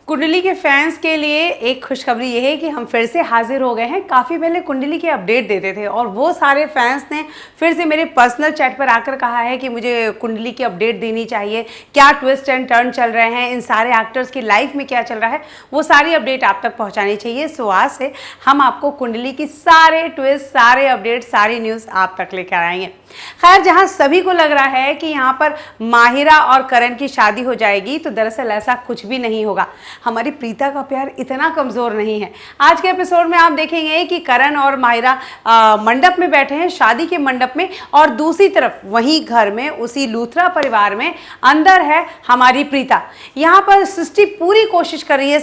कुंडली के फैंस के लिए एक खुशखबरी ये है कि हम फिर से हाजिर हो गए हैं। काफ़ी पहले कुंडली के अपडेट देते थे और वो सारे फैंस ने फिर से मेरे पर्सनल चैट पर आकर कहा है कि मुझे कुंडली की अपडेट देनी चाहिए, क्या ट्विस्ट एंड टर्न चल रहे हैं, इन सारे एक्टर्स की लाइफ में क्या चल रहा है, वो सारी अपडेट आप तक पहुँचानी चाहिए। सो आज से हम आपको कुंडली की सारे ट्विस्ट, सारे अपडेट, सारी न्यूज़ आप तक लेकर आएंगे। खैर, जहां सभी को लग रहा है कि यहां पर माहिरा और करण की शादी हो जाएगी, तो दरअसल ऐसा कुछ भी नहीं होगा। हमारी प्रीता का प्यार इतना कमजोर नहीं है। आज के एपिसोड में आप देखेंगे कि करण और माहिरा मंडप में बैठे हैं, शादी के मंडप में, और दूसरी तरफ वहीं घर में, उसी लूथरा परिवार में अंदर है हमारी प्रीता। यहाँ पर सृष्टि पूरी कोशिश कर रही है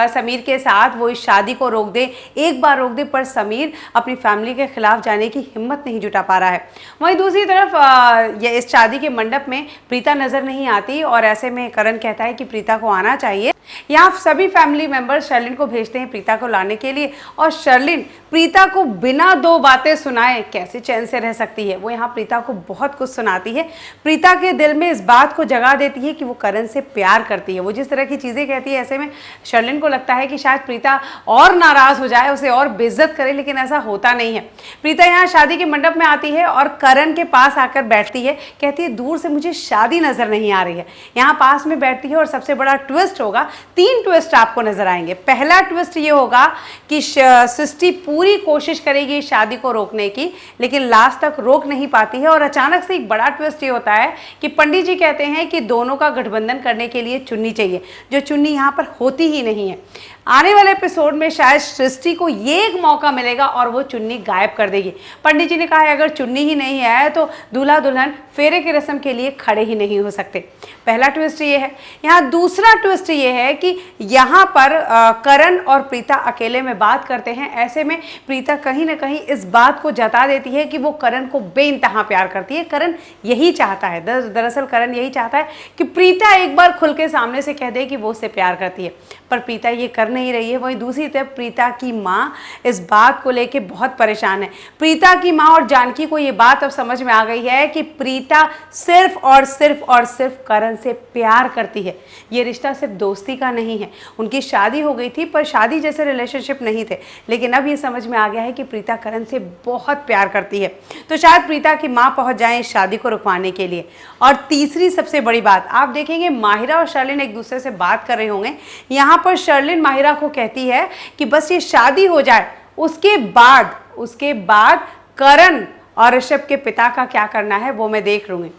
समीर के साथ वो इस शादी को रोक दे, एक बार रोक दे, पर समीर अपनी फैमिली के खिलाफ जाने की हिम्मत नहीं जुटा पा रहा है। वहीं दूसरी तरफ इस शादी के मंडप में प्रीता नजर नहीं आती और ऐसे में करण कहता है कि प्रीता को आना चाहिए। यहाँ सभी फैमिली मेंबर्स शर्लिन को भेजते हैं प्रीता को लाने के लिए, और शर्लिन प्रीता को बिना दो बातें सुनाए कैसे चैन से रह सकती है। वो यहाँ प्रीता को बहुत कुछ सुनाती है, प्रीता के दिल में इस बात को जगा देती है कि वो करण से प्यार करती है। वो जिस तरह की चीज़ें कहती है, ऐसे में शर्लिन को लगता है कि शायद प्रीता और नाराज़ हो जाए, उसे और बेइज्जत करे, लेकिन ऐसा होता नहीं है। प्रीता यहाँ शादी के मंडप में आती है और करण के पास आकर बैठती है, कहती है दूर से मुझे शादी नजर नहीं आ रही है। यहाँ पास में बैठती है और सबसे बड़ा ट्विस्ट होगा, 3 ट्विस्ट आपको नजर आएंगे। पहला ट्विस्ट ये होगा कि सृष्टि पूरी कोशिश करेगी शादी को रोकने की, लेकिन लास्ट तक रोक नहीं पाती है। और अचानक से एक बड़ा ट्विस्ट ये होता है कि पंडित जी कहते हैं कि दोनों का गठबंधन करने के लिए चुन्नी चाहिए, जो चुन्नी यहाँ पर होती ही नहीं है। आने वाले एपिसोड में शायद सृष्टि को ये एक मौका मिलेगा और वो चुन्नी गायब कर देगी। पंडित जी ने कहा है अगर चुन्नी ही नहीं है तो दूल्हा दुल्हन फेरे की रस्म के लिए खड़े ही नहीं हो सकते। पहला ट्विस्ट ये है। यहाँ दूसरा ट्विस्ट ये है कि यहाँ पर करण और प्रीता अकेले में बात करते हैं। ऐसे में प्रीता कहीं ना कहीं इस बात को जता देती है कि वो करण को बेइंतहा प्यार करती है। करण यही चाहता है, दरअसल करण यही चाहता है कि प्रीता एक बार खुल के सामने से कह दे कि वो उससे प्यार करती है, पर प्रीता ये कर नहीं रही है। वहीं दूसरी तरफ प्रीता की माँ इस बात को लेके बहुत परेशान है। प्रीता की माँ और जानकी को ये बात अब समझ में आ गई है कि प्रीता सिर्फ और सिर्फ करण से प्यार करती है। ये रिश्ता सिर्फ दोस्ती का नहीं है। उनकी शादी हो गई थी, पर शादी जैसे रिलेशनशिप नहीं थे, लेकिन अब ये समझ में आ गया है कि प्रीता करण से बहुत प्यार करती है। तो शायद प्रीता की माँ पहुंच जाए इस शादी को रुकवाने के लिए। और तीसरी सबसे बड़ी बात, आप देखेंगे माहिरा और शर्लिन एक दूसरे से बात कर रहे होंगे। यहाँ पर शर्लिन माहिरा को कहती है कि बस ये शादी हो जाए, उसके बाद करण और ऋषभ के पिता का क्या करना है वो मैं देख लूंगी।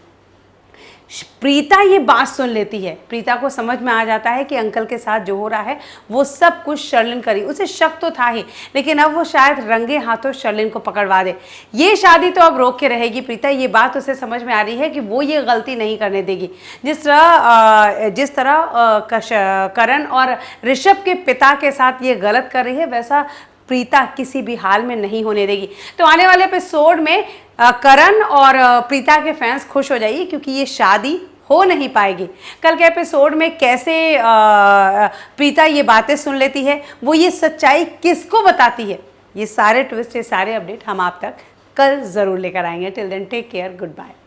प्रीता ये बात सुन लेती है। प्रीता को समझ में आ जाता है कि अंकल के साथ जो हो रहा है वो सब कुछ शर्लिन करी। उसे शक तो था ही, लेकिन अब वो शायद रंगे हाथों शर्लिन को पकड़वा दे। ये शादी तो अब रोक के रहेगी प्रीता। ये बात उसे समझ में आ रही है कि वो ये गलती नहीं करने देगी। जिस तरह करण और ऋषभ के पिता के साथ ये गलत कर रही है, वैसा प्रीता किसी भी हाल में नहीं होने देगी। तो आने वाले एपिसोड में करण और प्रीता के फैंस खुश हो जाइए, क्योंकि ये शादी हो नहीं पाएगी। कल के एपिसोड में कैसे प्रीता ये बातें सुन लेती है, वो ये सच्चाई किसको बताती है, ये सारे ट्विस्ट, ये सारे अपडेट हम आप तक कल ज़रूर लेकर आएंगे। Till then take care, good bye.